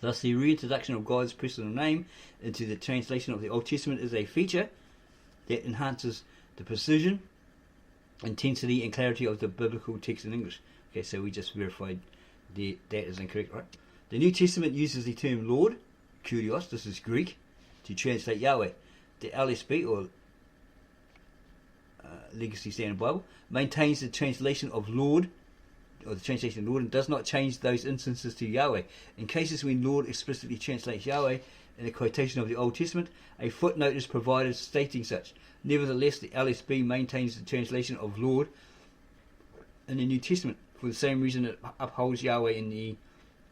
Thus, the reintroduction of God's personal name into the translation of the Old Testament is a feature that enhances the precision, intensity, and clarity of the biblical text in English. Okay, so we just verified that is incorrect, right? The New Testament uses the term Lord, Kyrios, this is Greek, to translate Yahweh. The LSB, or Legacy Standard Bible, maintains the translation of Lord, or the translation of Lord, and does not change those instances to Yahweh. In cases when Lord explicitly translates Yahweh in a quotation of the Old Testament, a footnote is provided stating such. Nevertheless, the LSB maintains the translation of Lord in the New Testament for the same reason it upholds Yahweh in the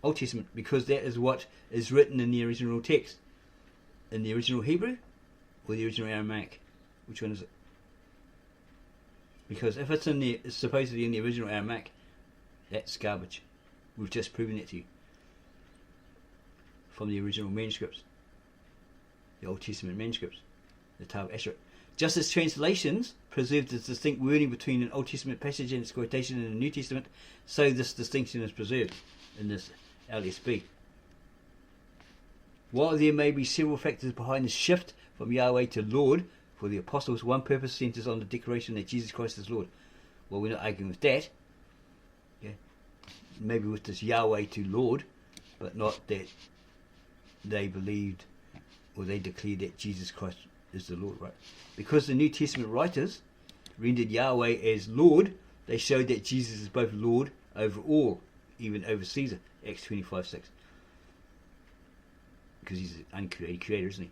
Old Testament, because that is what is written in the original text. In the original Hebrew or the original Aramaic? Which one is it? Because if it's supposedly in the original Aramaic, that's garbage. We've just proven that to you from the original manuscripts, the Old Testament manuscripts, the Tav Asherah. Just as translations preserve the distinct wording between an Old Testament passage and its quotation in the New Testament, so this distinction is preserved in this LSB. While there may be several factors behind the shift from Yahweh to Lord, for the apostles, one purpose centers on the declaration that Jesus Christ is Lord. Well, we're not arguing with that. Yeah. Maybe with this Yahweh to Lord, but not that they believed or they declared that Jesus Christ is the Lord, right? Because the New Testament writers rendered Yahweh as Lord, they showed that Jesus is both Lord over all, even over Caesar, Acts 25:6. Because he's an uncreated creator, isn't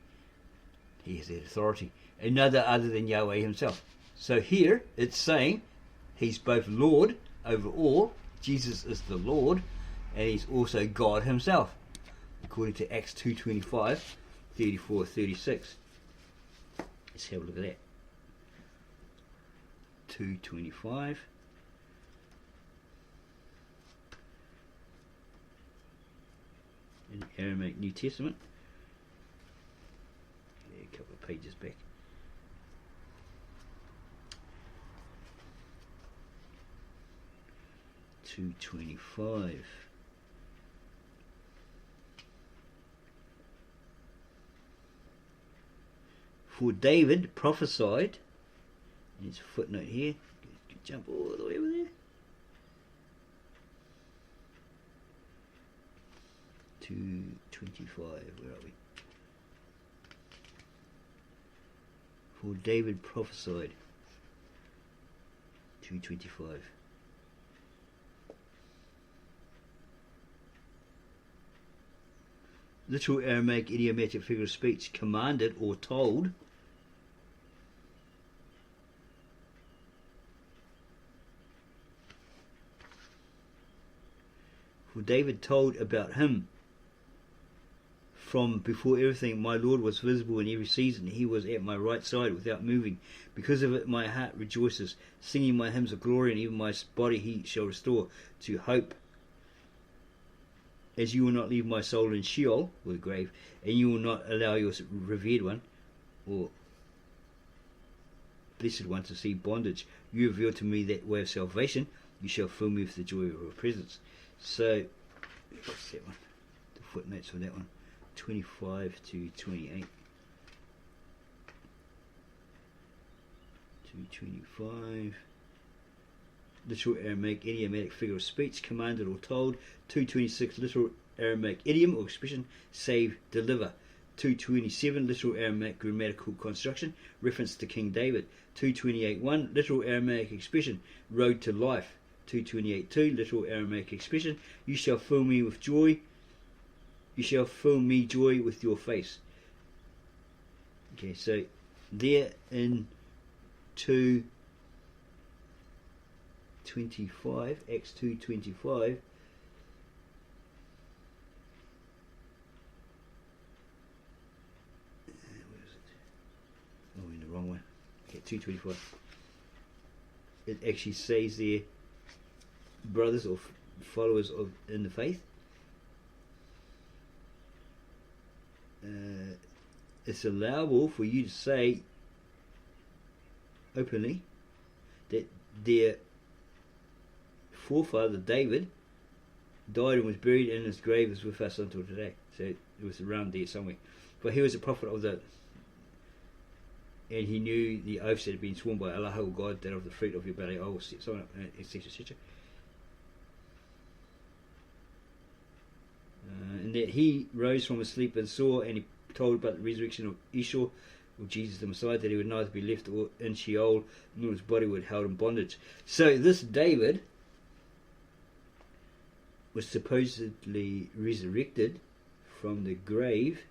he? He has that authority. Another other than Yahweh himself. So here it's saying he's both Lord over all, Jesus is the Lord, and he's also God himself, according to Acts 2:25, 34, 36. Let's have a look at that. 2:25. In Aramaic New Testament. Yeah, a couple of pages back. $2.25. For David prophesied, and there's a footnote here, jump all the way over there. 2:25, where are we? For David prophesied, 2:25. Literal Aramaic idiomatic figure of speech, commanded or told. For David told about him from before everything, my Lord was visible in every season. He was at my right side without moving. Because of it, my heart rejoices, singing my hymns of glory, and even my body he shall restore to hope. As you will not leave my soul in Sheol, or the grave, and you will not allow your revered one, or blessed one, to see bondage. You reveal to me that way of salvation. You shall fill me with the joy of your presence. So, what's that one? The footnotes for that one. 25 to 28. 2:25. Literal Aramaic idiomatic figure of speech, commanded or told. 2:26. Literal Aramaic idiom or expression, save, deliver. 2:27. Literal Aramaic grammatical construction, reference to King David. 2:28:1. Literal Aramaic expression, road to life. 2:28:2. Literal Aramaic expression, you shall fill me with joy. You shall fill me joy with your face. Okay, so there in 2:25, Acts 2:25. Where is it? Oh, in the wrong one. Okay, 2:25. It actually says there, brothers or followers of in the faith. It's allowable for you to say openly that their forefather David died and was buried, and his grave is with us until today. So it was around there somewhere. But he was a prophet of the, and he knew the oaths that had been sworn by Allah, God, that of the fruit of your belly I will set someone up, etc., etc. And that he rose from his sleep and saw, and he told about the resurrection of Esau, or Jesus the Messiah, that he would neither be left or in Sheol, nor his body would be held in bondage. So this David was supposedly resurrected from the grave,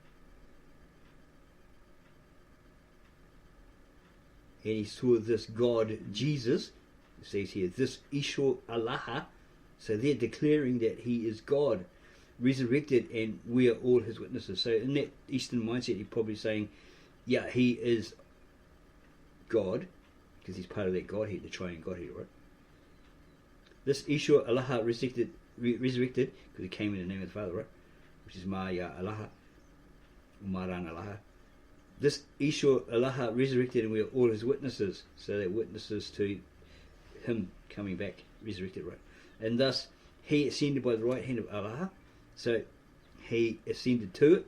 and he saw this God Jesus. It says here, this Esau Allah. So they're declaring that he is God, resurrected, and we are all his witnesses. So in that Eastern mindset, you're probably saying, yeah, he is God, because he's part of that Godhead, the triune Godhead, right? This Esau Allah resurrected, because he came in the name of the Father, right? Which is Maya Allah, Umaran Allah. This Esau Allah resurrected, and we are all his witnesses. So they're witnesses to him coming back, resurrected, right? And thus he ascended by the right hand of Allah. So he ascended to it.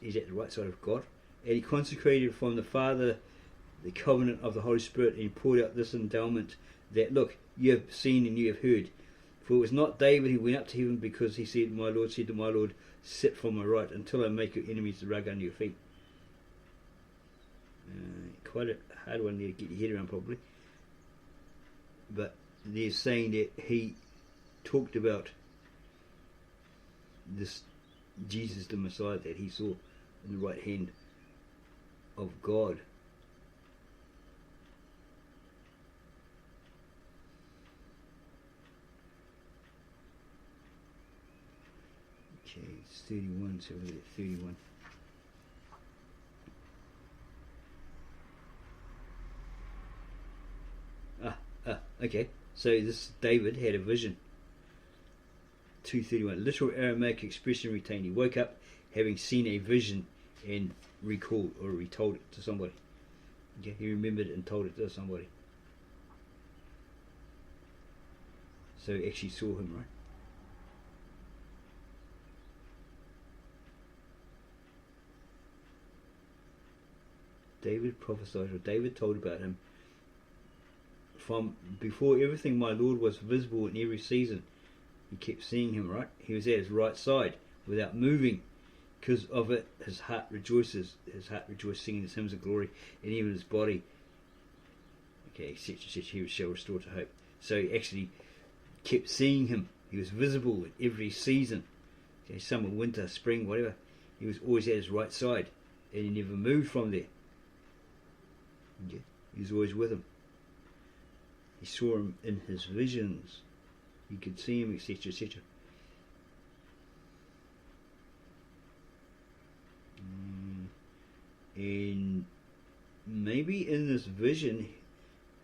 He's at the right side of God. And he consecrated from the Father the covenant of the Holy Spirit, and he poured out this endowment that, look, you have seen and you have heard. For it was not David who went up to heaven, because he said, my Lord said to my Lord, sit from my right until I make your enemies the rug under your feet. Quite a hard one there to get your head around, probably. But they're saying that he talked about this Jesus the Messiah that he saw in the right hand of God. Okay, it's 31, so we'll look at 31. Okay, so this David had a vision. 231, literal Aramaic expression retained. He woke up having seen a vision and recalled or retold it to somebody. Okay, he remembered and told it to somebody. So he actually saw him, right? David prophesied, or David told about him. From before everything, my Lord was visible in every season. He kept seeing him, right? He was at his right side without moving. Because of it, his heart rejoices. His heart rejoices, singing his hymns of glory, and even his body. Okay, etc., etc. He shall restore to hope. So he actually kept seeing him. He was visible in every season. Okay, summer, winter, spring, whatever. He was always at his right side, and he never moved from there. Okay, he was always with him. He saw him in his visions. He could see him, etc., etc. And maybe in this vision,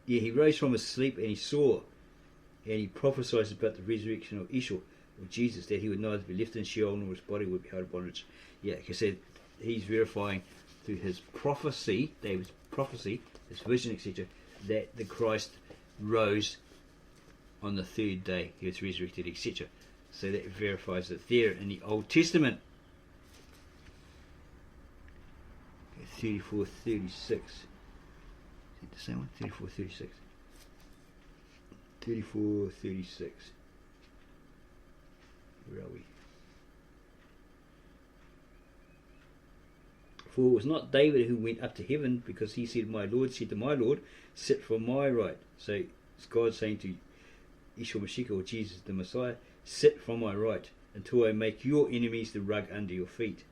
yeah, he rose from his sleep and he saw, and he prophesied about the resurrection of Esau, of Jesus, that he would neither be left in Sheol nor his body would be held in bondage. Yeah, like I said, he's verifying through his prophecy, David's prophecy, his vision, etc., that the Christ rose on the third day. He was resurrected, etc. So that verifies it there in the Old Testament. 34, 36. Is it the same one? 34, 36. 34, 36. Where are we? For it was not David who went up to heaven, because he said, my Lord said to my Lord, sit from my right. So it's God saying to Yeshua Mashiach, or Jesus the Messiah, sit from my right until I make your enemies the rug under your feet.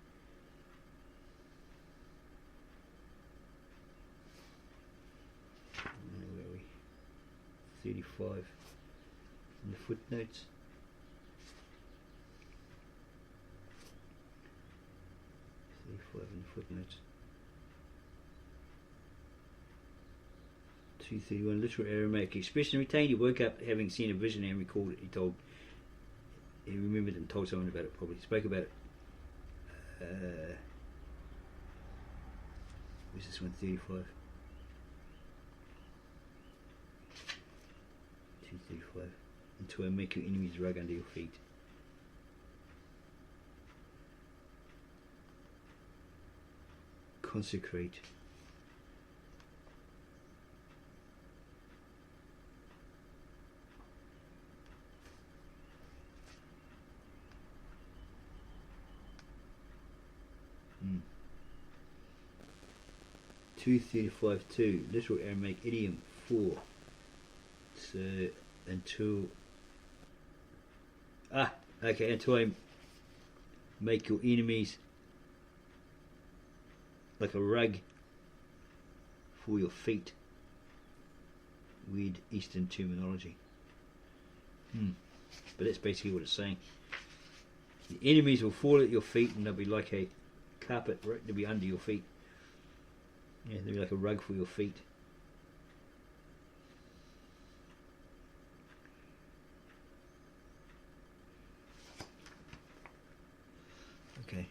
Where are we? 35 in the footnotes. 35 in the footnotes. 231, literal Aramaic expression retained. He woke up having seen a vision and recalled it. He remembered and told someone about it, probably. He spoke about it. Where's this one? 35. 235. Until I make your enemies rug under your feet. consecrate. Hmm. 235.2, literal Aramaic idiom 4. So until until I make your enemies like a rug for your feet. Weird Eastern terminology. But that's basically what it's saying. The enemies will fall at your feet and they'll be like a carpet, right? They'll be under your feet. Yeah, they'll be like a rug for your feet. Okay.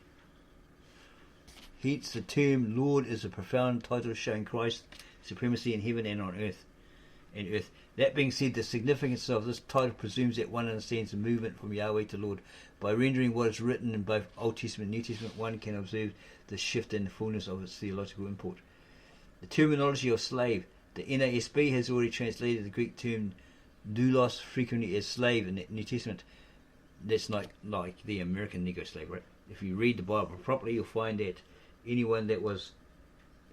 Hence the term Lord is a profound title showing Christ's supremacy in heaven and on earth. That being said, the significance of this title presumes that one understands the movement from Yahweh to Lord. By rendering what is written in both Old Testament and New Testament, one can observe the shift in the fullness of its theological import. The terminology of slave. The NASB has already translated the Greek term doulos frequently as slave in the New Testament. That's like the American Negro slave, right? If you read the Bible properly, you'll find that anyone that was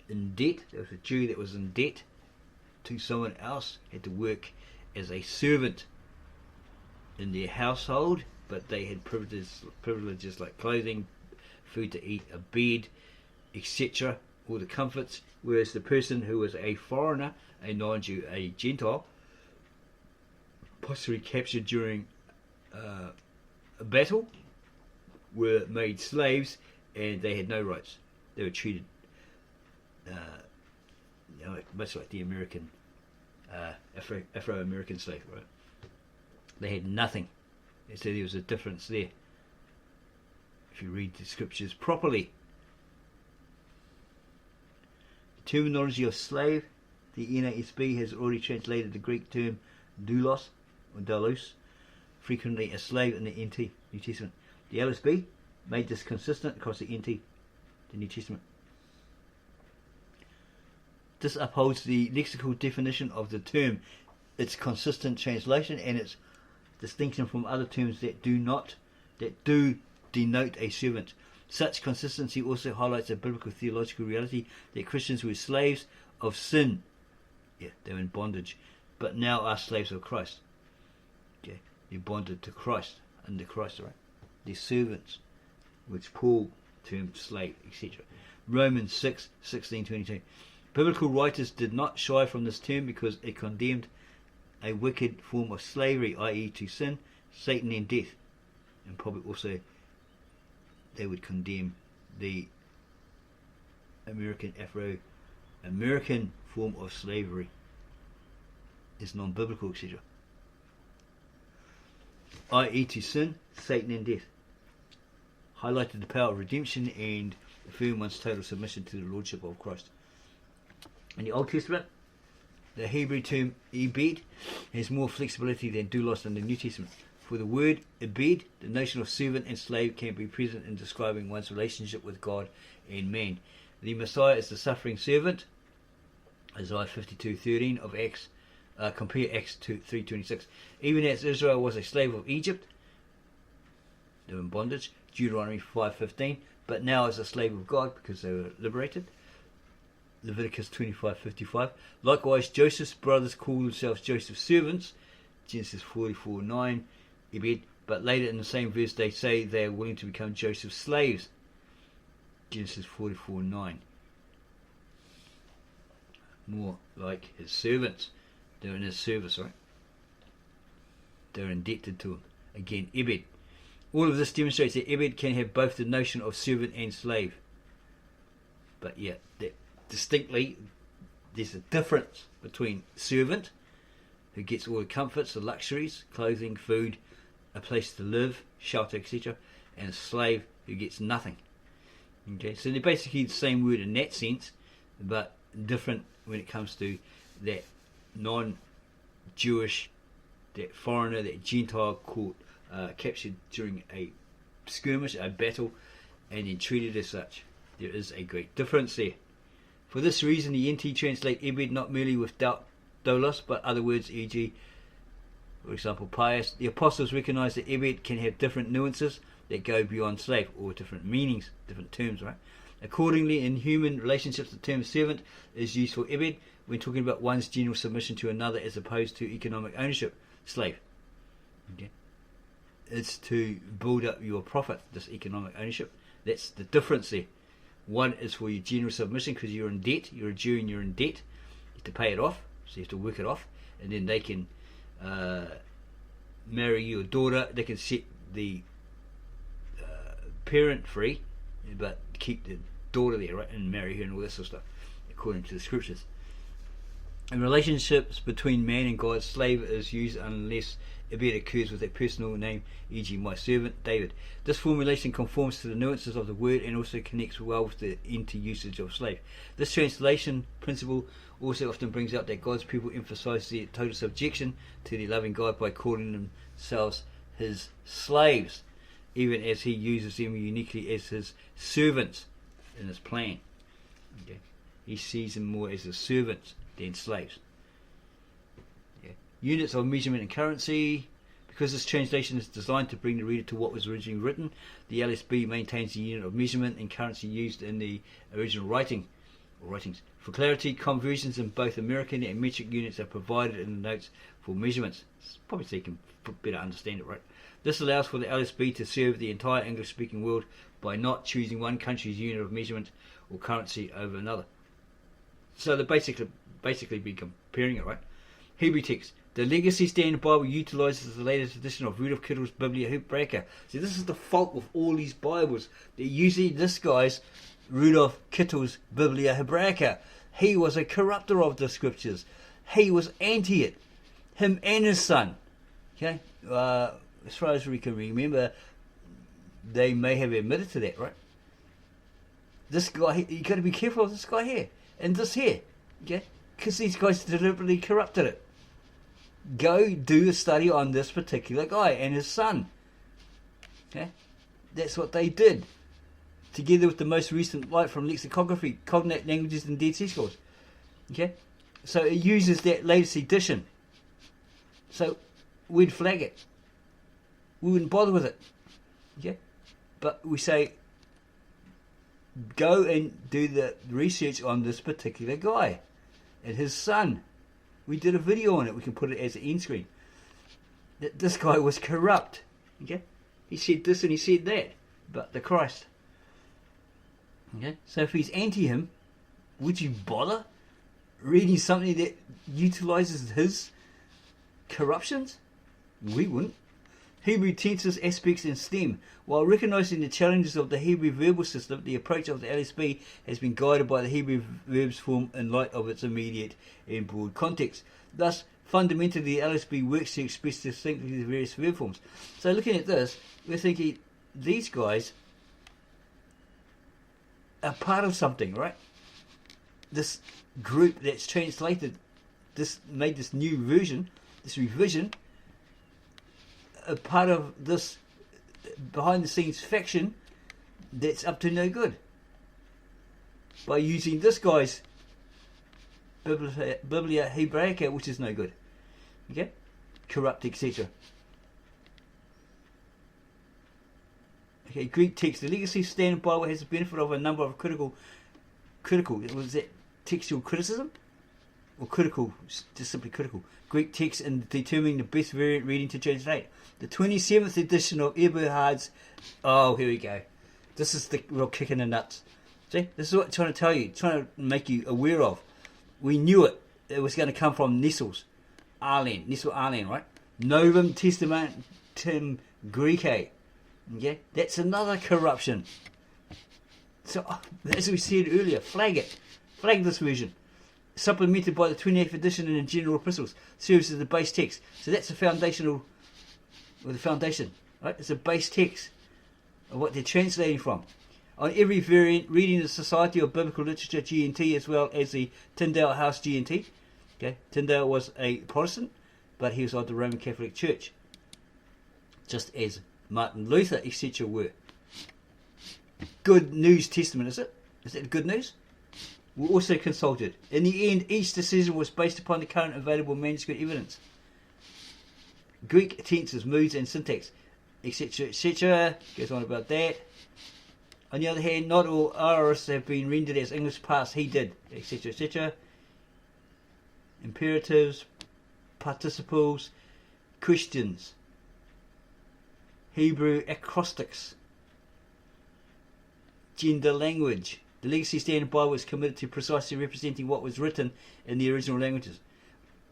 in debt, there was a Jew that was in debt to someone else, had to work as a servant in their household, but they had privileges like clothing, food to eat, a bed, etc., all the comforts, whereas the person who was a foreigner, a non-Jew, a Gentile, possibly captured during a battle, were made slaves and they had no rights. They were treated much like the American Afro-American slave, right? They had nothing. So there was a difference there. If you read the scriptures properly. The terminology of slave, the NASB has already translated the Greek term doulos or doulos, frequently a slave in the NT, New Testament. The LSB made this consistent across the NT, the New Testament. This upholds the lexical definition of the term, its consistent translation, and its distinction from other terms that do denote a servant. Such consistency also highlights a biblical theological reality that Christians were slaves of sin. Yeah, they were in bondage, but now are slaves of Christ. Okay, they're bonded to Christ, under Christ, right? They're servants, which Paul termed slave, etc. Romans 6:16-22. Biblical writers did not shy from this term because it condemned a wicked form of slavery, i.e. to sin, Satan and death. And probably also they would condemn the Afro-American form of slavery as non-biblical, etc. i.e. to sin, Satan and death. Highlighted the power of redemption and affirmed one's total submission to the Lordship of Christ. In the Old Testament, the Hebrew term ebed has more flexibility than doulos in the New Testament. For the word ebed, the notion of servant and slave can be present in describing one's relationship with God and man. The Messiah is the suffering servant, Isaiah 52:13 of Acts. Compare Acts 3:26. Even as Israel was a slave of Egypt, they were in bondage, Deuteronomy 5:15, but now is a slave of God because they were liberated. Leviticus 25:55. Likewise, Joseph's brothers called themselves Joseph's servants, Genesis 44:9, Ebed. But later in the same verse, they say they are willing to become Joseph's slaves, Genesis 44:9. More like his servants. They're in his service, right? They're indebted to him. Again, Ebed. All of this demonstrates that Ebed can have both the notion of servant and slave. But yeah, that distinctly, there's a difference between servant, who gets all the comforts, the luxuries, clothing, food, a place to live, shelter, etc., and a slave who gets nothing. Okay, so they're basically the same word in that sense, but different when it comes to that non-Jewish, that foreigner, that Gentile caught, captured during a skirmish, a battle, and then treated as such. There is a great difference there. For this reason, the NT translate ebed not merely with doulos, but other words, e.g., for example, pious. The apostles recognize that ebed can have different nuances that go beyond slave, or different meanings, different terms, right? Accordingly, in human relationships, the term servant is used for ebed when talking about one's general submission to another as opposed to economic ownership, slave. Okay? It's to build up your profit, this economic ownership. That's the difference there. One is for your general submission because you're in debt, you're a Jew and you're in debt. You have to pay it off, so you have to work it off, and then they can marry your daughter. They can set the parent free, but keep the daughter there, right, and marry her and all that sort of stuff, according to the scriptures. In relationships between man and God, slave is used unless ebed occurs with a personal name, e.g. my servant David. This formulation conforms to the nuances of the word and also connects well with the NT usage of slave. This translation principle also often brings out that God's people emphasize their total subjection to their loving God by calling themselves his slaves, even as he uses them uniquely as his servants in his plan. Okay? He sees them more as his servants than slaves. Yeah. Units of measurement and currency. Because this translation is designed to bring the reader to what was originally written, the LSB maintains the unit of measurement and currency used in the original writings. For clarity, conversions in both American and metric units are provided in the notes for measurements. It's probably so you can better understand it, right? This allows for the LSB to serve the entire English-speaking world by not choosing one country's unit of measurement or currency over another. So they're basically be comparing it, right? Hebrew text. The Legacy Standard Bible utilizes the latest edition of Rudolf Kittel's Biblia Hebraica. See, this is the fault with all these Bibles. They're using this guy's Rudolf Kittel's Biblia Hebraica. He was a corrupter of the scriptures. He was anti it. Him and his son. Okay? As far as we can remember, they may have admitted to that, right? This guy, you got to be careful of this guy here and this here. Okay? Because these guys deliberately corrupted it. Go do a study on this particular guy and his son. Okay? That's what they did. Together with the most recent light from lexicography, cognate languages and Dead Sea Scrolls. Okay? So it uses that latest edition. So we'd flag it. We wouldn't bother with it. Okay? But we say, go and do the research on this particular guy and his son. We did a video on it. We can put it as an end screen. That this guy was corrupt. Okay? He said this and he said that. But the Christ. Okay? So if he's anti him, would you bother reading something that utilizes his corruptions? We wouldn't. Hebrew tenses, aspects and stem. While recognizing the challenges of the Hebrew verbal system, the approach of the LSB has been guided by the Hebrew verbs form in light of its immediate and broad context. Thus, fundamentally, the LSB works to express distinctly the various verb forms. So looking at this, we're thinking these guys are part of something, right? This group that's translated, this made this new version, this revision, a part of this behind the scenes faction that's up to no good by using this guy's Biblia Hebraica, which is no good. Okay? Corrupt, etc. Okay, Greek text. The Legacy Standard Bible has the benefit of a number of critical, was that textual criticism? Or critical, just simply critical. Greek text in determining the best variant reading to translate. The 27th edition of Eberhard's... Oh, here we go. This is the real kick in the nuts. See? This is what I'm trying to tell you. Trying to make you aware of. We knew it. It was going to come from Nestle Arlen, right? Novum Testamentum Graece. Okay? That's another corruption. So, as we said earlier, flag it. Flag this version. Supplemented by the 28th edition in the General Epistles. Serves as the base text. So that's the foundation, right? It's a base text of what they're translating from. On every variant, reading the Society of Biblical Literature GNT as well as the Tyndale House GNT. Okay, Tyndale was a Protestant, but he was of the Roman Catholic Church, just as Martin Luther, etc. were. Good News Testament, is it? Is that good news? Were also consulted. In the end, each decision was based upon the current available manuscript evidence. Greek tenses, moods and syntax, etc., etc. Goes on about that. On the other hand, not all aorist have been rendered as English past. He did, etc., etc. Imperatives, participles, questions, Hebrew acrostics, gender language. The Legacy Standard Bible is committed to precisely representing what was written in the original languages.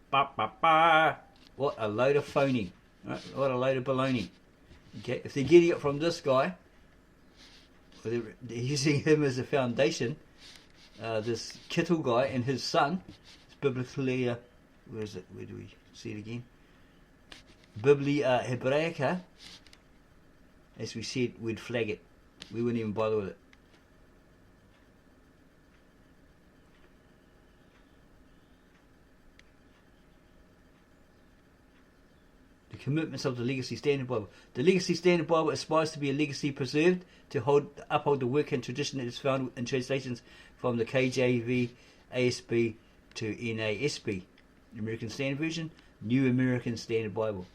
Ba, ba, ba. What a load of phony. Right? What a load of baloney. Okay, if they're getting it from this guy, or they're using him as a foundation, this Kittle guy and his son, it's biblically, where is it? Where do we see it again? Biblia Hebraica, as we said, we'd flag it. We wouldn't even bother with it. The commitments of the Legacy Standard Bible. The Legacy Standard Bible aspires to be a legacy preserved to uphold the work and tradition that is found in translations from the KJV, ASB to NASB, American Standard Version, New American Standard Bible.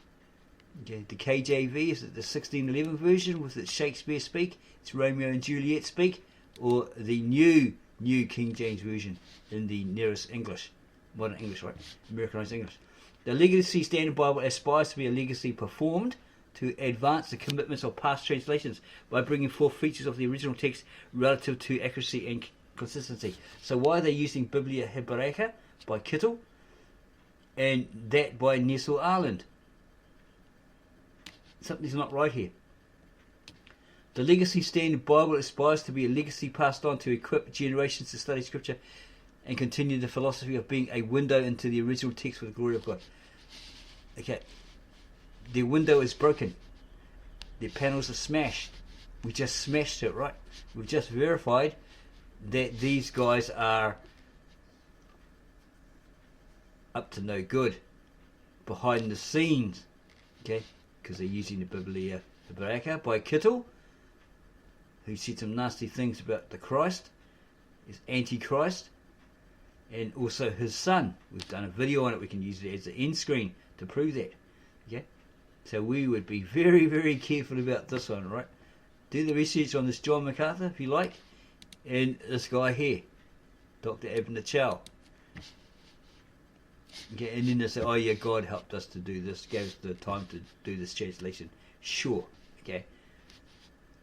Okay, the KJV is the 1611 version with its Shakespeare speak, its Romeo and Juliet speak, or the new King James Version in the nearest English, modern English, right? Americanized English. The Legacy Standard Bible aspires to be a legacy performed to advance the commitments of past translations by bringing forth features of the original text relative to accuracy and consistency. So why are they using Biblia Hebraica by Kittle and that by Nestle Ireland? Something's not right here. The Legacy Standard Bible aspires to be a legacy passed on to equip generations to study Scripture and continue the philosophy of being a window into the original text for the glory of God. Okay, the window is broken. The panels are smashed. We just smashed it, right? We've just verified that these guys are up to no good behind the scenes. Okay, because they're using the Biblia Hebraica by Kittle, who said some nasty things about the Christ, is Antichrist, and also his son. We've done a video on it. We can use it as the end screen to prove that. Okay, so we would be very, very careful about this one, right? Do the research on this John MacArthur if you like, and this guy here, Dr. Abner Chow. Okay, and then they say, oh yeah, God helped us to do this, gave us the time to do this translation. Sure, okay.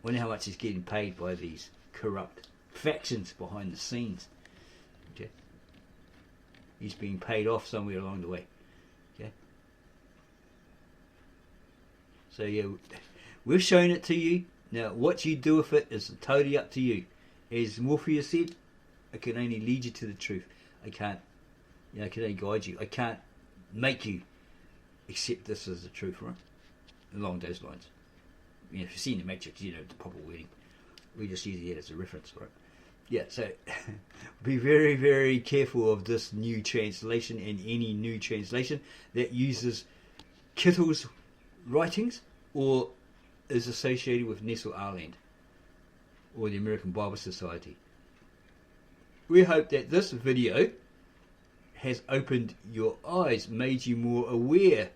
Wonder how much he's getting paid by these corrupt factions behind the scenes. Okay, he's being paid off somewhere along the way. Okay, so yeah, we've shown it to you. Now, what you do with it is totally up to you. As Morpheus said, I can only lead you to the truth. I can't. I can only guide you. I can't make you accept this as the truth, right? Along those lines. If you've seen the Matrix, you know the proper wording. We just use it as a reference, right? Yeah, so be very, very careful of this new translation and any new translation that uses Kittle's writings or is associated with Nestle Ireland or the American Bible Society. We hope that this video has opened your eyes, made you more aware,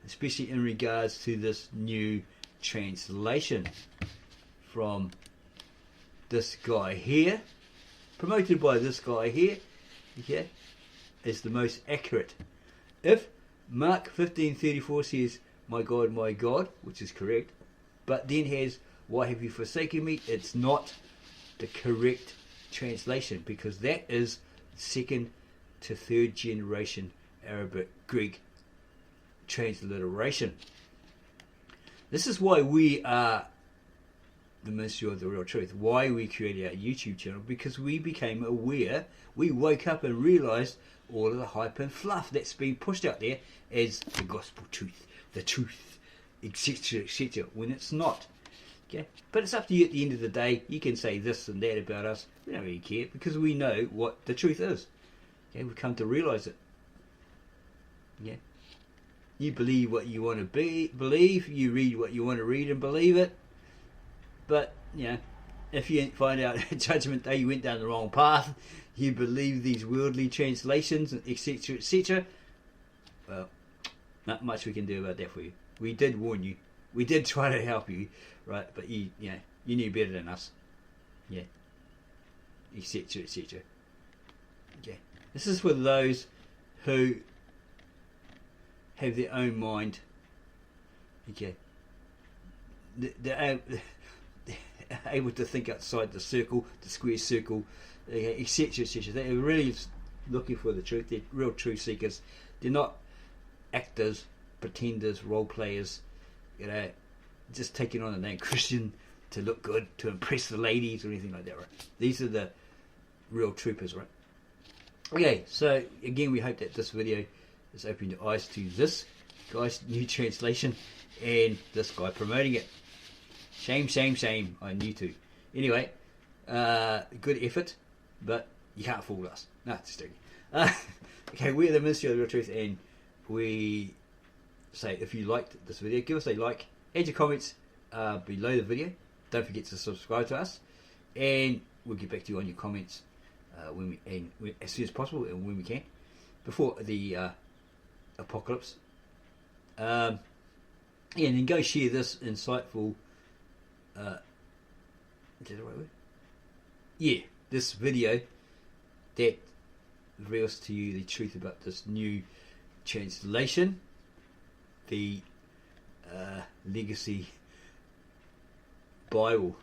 especially in regards to this new translation from this guy here, promoted by this guy here, okay, is the most accurate. If Mark 15:34 says, my God, which is correct, but then has, why have you forsaken me? It's not the correct translation, because that is second to third generation Arabic Greek transliteration. This is why we are the Ministry of the Real Truth, why we created our YouTube channel, because we became aware, we woke up and realised all of the hype and fluff that's been pushed out there as the gospel truth, the truth, etc., etc., when it's not. Okay, but it's up to you at the end of the day. You can say this and that about us. We don't really care, because we know what the truth is. Okay, we've come to realise it. Yeah, you believe what you want to believe. You read what you want to read and believe it. But if you find out at Judgment Day you went down the wrong path, you believe these worldly translations, etc., etc., well, not much we can do about that for you. We did warn you. We did try to help you, right? But you knew better than us, yeah, etc., etc. Okay, this is for those who have their own mind. Okay, they're able to think outside the circle, the square circle, etc., etc. They're really looking for the truth. They're real truth seekers. They're not actors, pretenders, role players, just taking on the name Christian to look good, to impress the ladies or anything like that, right? These are the real troopers, right? Okay, so again, we hope that this video has opened your eyes to this guy's new translation and this guy promoting it. Shame on you two. Anyway, good effort, but you can't fool us. No, just joking. Okay, we're the Ministry of the Real Truth, and we say if you liked this video, give us a like, add your comments below the video. Don't forget to subscribe to us, and we'll get back to you on your comments as soon as possible and when we can, before the apocalypse. And then go share this insightful. Is that the right word? Yeah, this video that reveals to you the truth about this new translation, the Legacy Bible.